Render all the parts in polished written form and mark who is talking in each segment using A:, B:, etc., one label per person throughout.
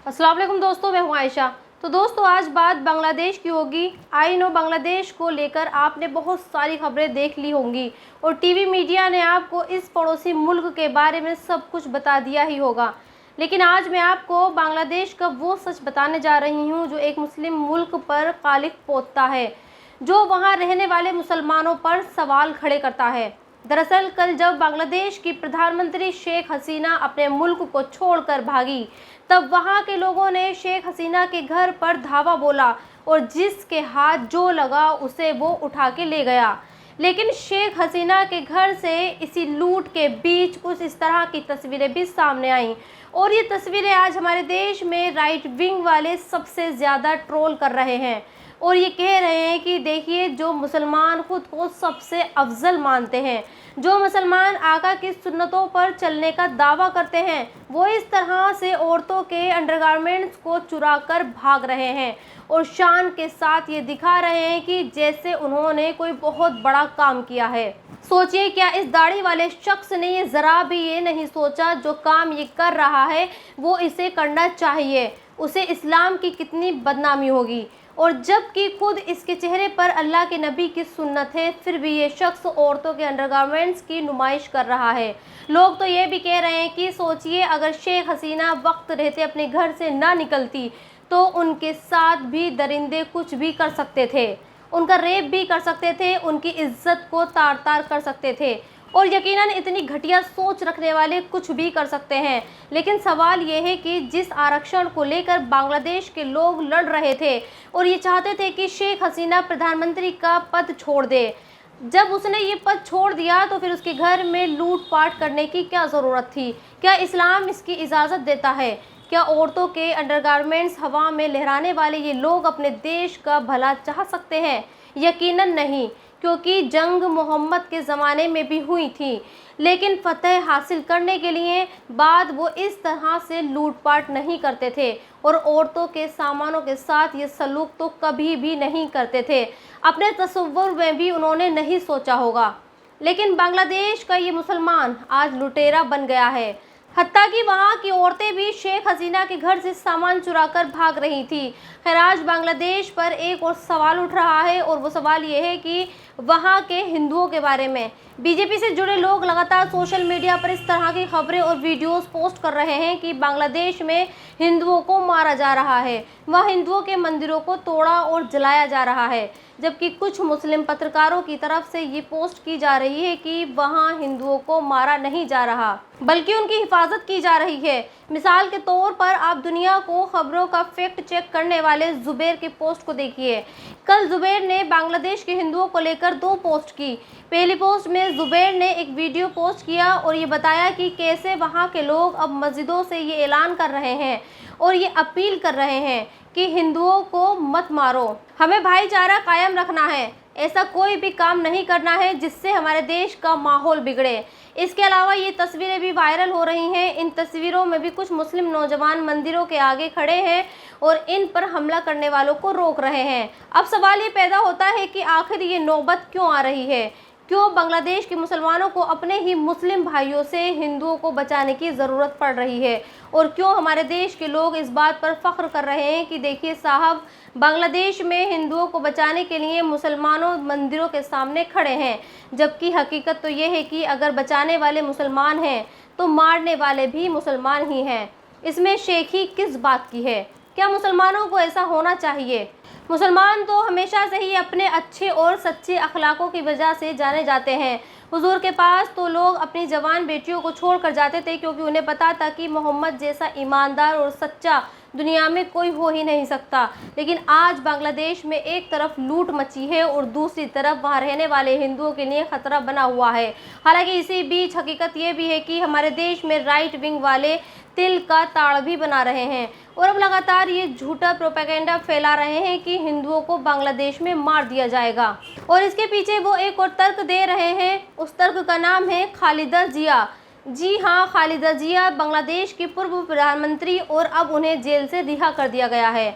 A: अस्सलाम वालेकुम दोस्तों, मैं हूं आयशा। तो दोस्तों, आज बात बांग्लादेश की होगी। आई नो बांग्लादेश को लेकर आपने बहुत सारी खबरें देख ली होंगी और टीवी मीडिया ने आपको इस पड़ोसी मुल्क के बारे में सब कुछ बता दिया ही होगा। लेकिन आज मैं आपको बांग्लादेश का वो सच बताने जा रही हूँ जो एक मुस्लिम मुल्क पर कालिख पोतता है, जो वहाँ रहने वाले मुसलमानों पर सवाल खड़े करता है। दरअसल कल जब बांग्लादेश की प्रधानमंत्री शेख हसीना अपने मुल्क को छोड़कर भागी, तब वहां के लोगों ने शेख हसीना के घर पर धावा बोला और जिसके हाथ जो लगा उसे वो उठा के ले गया। लेकिन शेख हसीना के घर से इसी लूट के बीच कुछ इस तरह की तस्वीरें भी सामने आईं और ये तस्वीरें आज हमारे देश में राइट विंग वाले सबसे ज़्यादा ट्रोल कर रहे हैं और ये कह रहे हैं कि देखिए, जो मुसलमान खुद को सबसे अफजल मानते हैं, जो मुसलमान आका की सुन्नतों पर चलने का दावा करते हैं, वो इस तरह से औरतों के अंडरगारमेंट्स को चुरा कर भाग रहे हैं और शान के साथ ये दिखा रहे हैं कि जैसे उन्होंने कोई बहुत बड़ा काम किया है। सोचिए, क्या इस दाढ़ी वाले शख्स ने ये ज़रा भी ये नहीं सोचा जो काम ये कर रहा है वो इसे करना चाहिए, उसे इस्लाम की कितनी बदनामी होगी। और जबकि खुद इसके चेहरे पर अल्लाह के नबी की सुन्नत है, फिर भी ये शख्स औरतों के अंडरगारमेंट्स की नुमाइश कर रहा है। लोग तो ये भी कह रहे हैं कि सोचिए, अगर शेख हसीना वक्त रहते अपने घर से ना निकलती तो उनके साथ भी दरिंदे कुछ भी कर सकते थे, उनका रेप भी कर सकते थे, उनकी इज्जत को तार तार कर सकते थे और यकीनन इतनी घटिया सोच रखने वाले कुछ भी कर सकते हैं। लेकिन सवाल ये है कि जिस आरक्षण को लेकर बांग्लादेश के लोग लड़ रहे थे और ये चाहते थे कि शेख हसीना प्रधानमंत्री का पद छोड़ दे, जब उसने ये पद छोड़ दिया तो फिर उसके घर में लूटपाट करने की क्या ज़रूरत थी? क्या इस्लाम इसकी इजाज़त देता है? क्या औरतों के अंडरगारमेंट्स हवा में लहराने वाले ये लोग अपने देश का भला चाह सकते हैं? यकीनन नहीं, क्योंकि जंग मोहम्मद के ज़माने में भी हुई थी, लेकिन फतह हासिल करने के लिए बाद वो इस तरह से लूटपाट नहीं करते थे और औरतों के सामानों के साथ ये सलूक तो कभी भी नहीं करते थे। अपने तसव्वुर में भी उन्होंने नहीं सोचा होगा। लेकिन बांग्लादेश का ये मुसलमान आज लुटेरा बन गया है, हत्ता कि वहाँ की औरतें भी शेख हसीना के घर से सामान चुराकर भाग रही थी। खैर, आज बांग्लादेश पर एक और सवाल उठ रहा है और वो सवाल ये है कि वहाँ के हिंदुओं के बारे में बीजेपी से जुड़े लोग लगातार सोशल मीडिया पर इस तरह की खबरें और वीडियोस पोस्ट कर रहे हैं कि बांग्लादेश में हिंदुओं को मारा जा रहा है, वहाँ हिंदुओं के मंदिरों को तोड़ा और जलाया जा रहा है, जबकि कुछ मुस्लिम पत्रकारों की तरफ से ये पोस्ट की जा रही है कि वहाँ हिंदुओं को मारा नहीं जा रहा बल्कि उनकी हिफाजत की जा रही है। मिसाल के तौर पर आप दुनिया को खबरों का फैक्ट चेक करने वाले जुबैर के पोस्ट को देखिए। कल जुबैर ने बांग्लादेश के हिंदुओं को लेकर 2 पोस्ट की। पहली पोस्ट में जुबैर ने एक वीडियो पोस्ट किया और ये बताया कि कैसे वहाँ के लोग अब मस्जिदों से ये ऐलान कर रहे हैं और ये अपील कर रहे हैं कि हिंदुओं को मत मारो, हमें भाईचारा कायम रखना है, ऐसा कोई भी काम नहीं करना है जिससे हमारे देश का माहौल बिगड़े। इसके अलावा ये तस्वीरें भी वायरल हो रही हैं। इन तस्वीरों में भी कुछ मुस्लिम नौजवान मंदिरों के आगे खड़े हैं और इन पर हमला करने वालों को रोक रहे हैं। अब सवाल ये पैदा होता है कि आखिर ये नौबत क्यों आ रही है? क्यों बांग्लादेश के मुसलमानों को अपने ही मुस्लिम भाइयों से हिंदुओं को बचाने की ज़रूरत पड़ रही है? और क्यों हमारे देश के लोग इस बात पर फ़ख्र कर रहे हैं कि देखिए साहब, बांग्लादेश में हिंदुओं को बचाने के लिए मुसलमानों मंदिरों के सामने खड़े हैं, जबकि हकीकत तो ये है कि अगर बचाने वाले मुसलमान हैं तो मारने वाले भी मुसलमान ही हैं। इसमें शेखी किस बात की है? क्या मुसलमानों को ऐसा होना चाहिए? मुसलमान तो हमेशा से ही अपने अच्छे और सच्चे अखलाकों की वजह से जाने जाते हैं। हुजूर के पास तो लोग अपनी जवान बेटियों को छोड़ कर जाते थे क्योंकि उन्हें पता था कि मोहम्मद जैसा ईमानदार और सच्चा दुनिया में कोई हो ही नहीं सकता। लेकिन आज बांग्लादेश में एक तरफ लूट मची है और दूसरी तरफ वहाँ रहने वाले हिंदुओं के लिए खतरा बना हुआ है। हालांकि इसी बीच हकीकत ये भी है कि हमारे देश में राइट विंग वाले तिल का ताड़ भी बना रहे हैं और अब लगातार ये झूठा प्रोपेगेंडा फैला रहे हैं कि हिंदुओं को बांग्लादेश में मार दिया जाएगा और इसके पीछे वो एक और तर्क दे रहे हैं। उस तर्क का नाम है खालिदा जिया। जी हाँ, खालिदा जिया बांग्लादेश की पूर्व प्रधानमंत्री और अब उन्हें जेल से रिहा कर दिया गया है।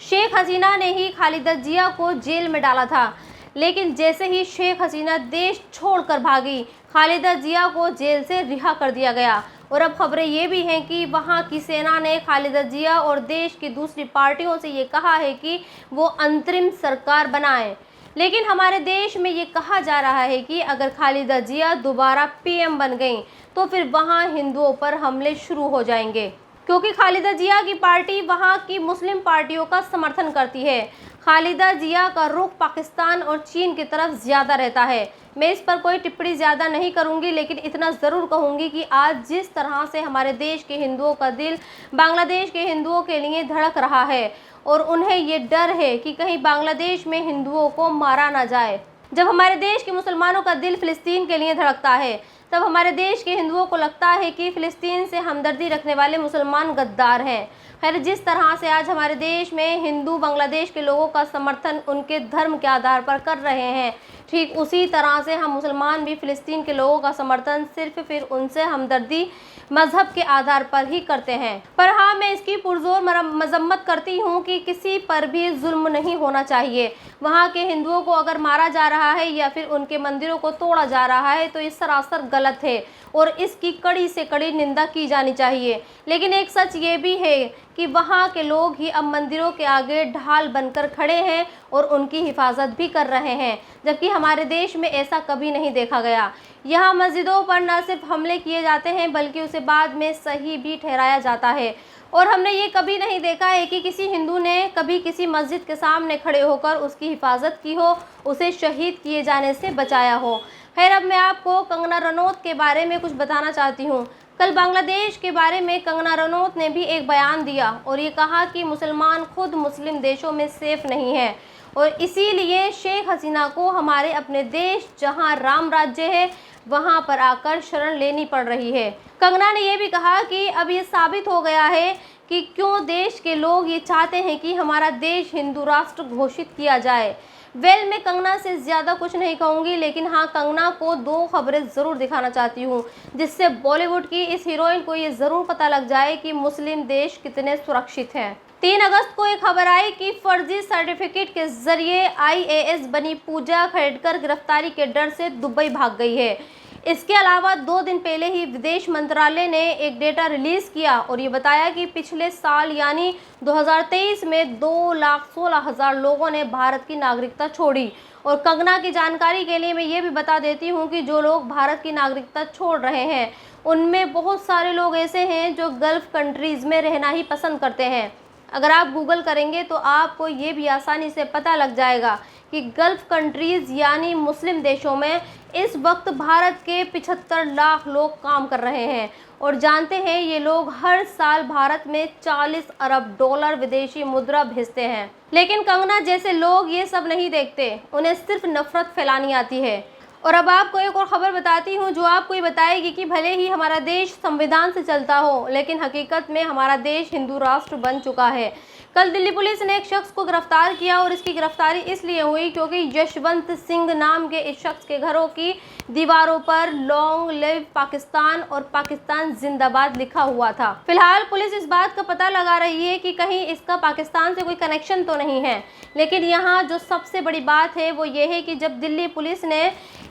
A: शेख हसीना ने ही खालिदा जिया को जेल में डाला था, लेकिन जैसे ही शेख हसीना देश छोड़कर भागी, खालिदा जिया को जेल से रिहा कर दिया गया और अब खबरें ये भी हैं कि वहाँ की सेना ने खालिदा जिया और देश की दूसरी पार्टियों से ये कहा है कि वो अंतरिम सरकार बनाएं। लेकिन हमारे देश में ये कहा जा रहा है कि अगर खालिदा जिया दोबारा पीएम बन गई तो फिर वहाँ हिंदुओं पर हमले शुरू हो जाएंगे, क्योंकि खालिदा जिया की पार्टी वहाँ की मुस्लिम पार्टियों का समर्थन करती है। खालिदा जिया का रुख पाकिस्तान और चीन की तरफ ज़्यादा रहता है। मैं इस पर कोई टिप्पणी ज़्यादा नहीं करूंगी, लेकिन इतना ज़रूर कहूंगी कि आज जिस तरह से हमारे देश के हिंदुओं का दिल बांग्लादेश के हिंदुओं के लिए धड़क रहा है और उन्हें ये डर है कि कहीं बांग्लादेश में हिंदुओं को मारा ना जाए, जब हमारे देश के मुसलमानों का दिल फिलिस्तीन के लिए धड़कता है, तब हमारे देश के हिंदुओं को लगता है कि फिलिस्तीन से हमदर्दी रखने वाले मुसलमान गद्दार हैं। खैर, जिस तरह से आज हमारे देश में हिंदू बांग्लादेश के लोगों का समर्थन उनके धर्म के आधार पर कर रहे हैं, ठीक उसी तरह से हम मुसलमान भी फिलिस्तीन के लोगों का समर्थन सिर्फ फिर उनसे हमदर्दी मजहब के आधार पर ही करते हैं। पर हाँ, मैं इसकी पुरजोर मजम्मत करती हूँ कि किसी पर भी जुल्म नहीं होना चाहिए। वहाँ के हिंदुओं को अगर मारा जा रहा है या फिर उनके मंदिरों को तोड़ा जा रहा है तो ये सरासर गलत है और इसकी कड़ी से कड़ी निंदा की जानी चाहिए। लेकिन एक सच ये भी है कि वहाँ के लोग ही अब मंदिरों के आगे ढाल बनकर खड़े हैं और उनकी हिफाजत भी कर रहे हैं, जबकि हमारे देश में ऐसा कभी नहीं देखा गया। यहाँ मस्जिदों पर न सिर्फ हमले किए जाते हैं बल्कि उसे बाद में सही भी ठहराया जाता है। और हमने ये कभी नहीं देखा है कि किसी हिंदू ने कभी किसी मस्जिद के सामने खड़े होकर उसकी हिफाजत की हो, उसे शहीद किए जाने से बचाया हो। खैर, अब मैं आपको कंगना रनौत के बारे में कुछ बताना चाहती हूँ। कल बांग्लादेश के बारे में कंगना रनौत ने भी एक बयान दिया और ये कहा कि मुसलमान खुद मुस्लिम देशों में सेफ नहीं है और इसीलिए शेख हसीना को हमारे अपने देश जहां राम राज्य है वहां पर आकर शरण लेनी पड़ रही है। कंगना ने यह भी कहा कि अब ये साबित हो गया है कि क्यों देश के लोग ये चाहते हैं कि हमारा देश हिंदू राष्ट्र घोषित किया जाए। मैं कंगना से ज़्यादा कुछ नहीं कहूँगी, लेकिन हाँ, कंगना को दो खबरें ज़रूर दिखाना चाहती हूँ जिससे बॉलीवुड की इस हीरोइन को ये ज़रूर पता लग जाए कि मुस्लिम देश कितने सुरक्षित हैं। 3 अगस्त को एक खबर आई कि फर्जी सर्टिफिकेट के जरिए IAS बनी पूजा खरेडकर गिरफ्तारी के डर से दुबई भाग गई है। इसके अलावा 2 दिन पहले ही विदेश मंत्रालय ने एक डेटा रिलीज किया और ये बताया कि पिछले साल यानी 2023 में 2,16,000 लोगों ने भारत की नागरिकता छोड़ी। और कंगना की जानकारी के लिए मैं ये भी बता देती हूँ कि जो लोग भारत की नागरिकता छोड़ रहे हैं उनमें बहुत सारे लोग ऐसे हैं जो गल्फ कंट्रीज़ में रहना ही पसंद करते हैं। अगर आप गूगल करेंगे तो आपको ये भी आसानी से पता लग जाएगा कि गल्फ कंट्रीज़ यानी मुस्लिम देशों में इस वक्त भारत के 75 लाख लोग काम कर रहे हैं। और जानते हैं, ये लोग हर साल भारत में 40 अरब डॉलर विदेशी मुद्रा भेजते हैं। लेकिन कंगना जैसे लोग ये सब नहीं देखते, उन्हें सिर्फ नफरत फैलानी आती है। और अब आपको एक और ख़बर बताती हूँ जो आपको ये बताएगी कि भले ही हमारा देश संविधान से चलता हो, लेकिन हकीकत में हमारा देश हिंदू राष्ट्र बन चुका है। कल दिल्ली पुलिस ने एक शख्स को गिरफ्तार किया और इसकी गिरफ्तारी इसलिए हुई क्योंकि यशवंत सिंह नाम के इस शख्स के घरों की दीवारों पर लॉन्ग लिव पाकिस्तान और पाकिस्तान जिंदाबाद लिखा हुआ था। फिलहाल पुलिस इस बात का पता लगा रही है कि कहीं इसका पाकिस्तान से कोई कनेक्शन तो नहीं है। लेकिन यहाँ जो सबसे बड़ी बात है वो ये है कि जब दिल्ली पुलिस ने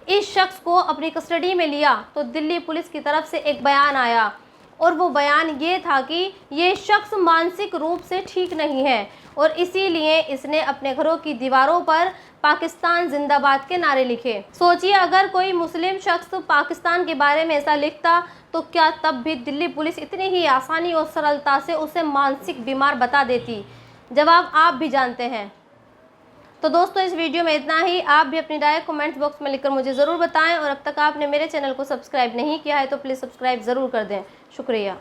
A: इस शख्स को अपनी कस्टडी में लिया तो दिल्ली पुलिस की तरफ से एक बयान आया और वो बयान ये था कि ये शख्स मानसिक रूप से ठीक नहीं है और इसीलिए इसने अपने घरों की दीवारों पर पाकिस्तान जिंदाबाद के नारे लिखे। सोचिए, अगर कोई मुस्लिम शख्स पाकिस्तान के बारे में ऐसा लिखता तो क्या तब भी दिल्ली पुलिस इतनी ही आसानी और सरलता से उसे मानसिक बीमार बता देती? जवाब आप भी जानते हैं। तो दोस्तों, इस वीडियो में इतना ही। आप भी अपनी राय कमेंट्स बॉक्स में लिखकर मुझे ज़रूर बताएं और अब तक आपने मेरे चैनल को सब्सक्राइब नहीं किया है तो प्लीज़ सब्सक्राइब ज़रूर कर दें। शुक्रिया।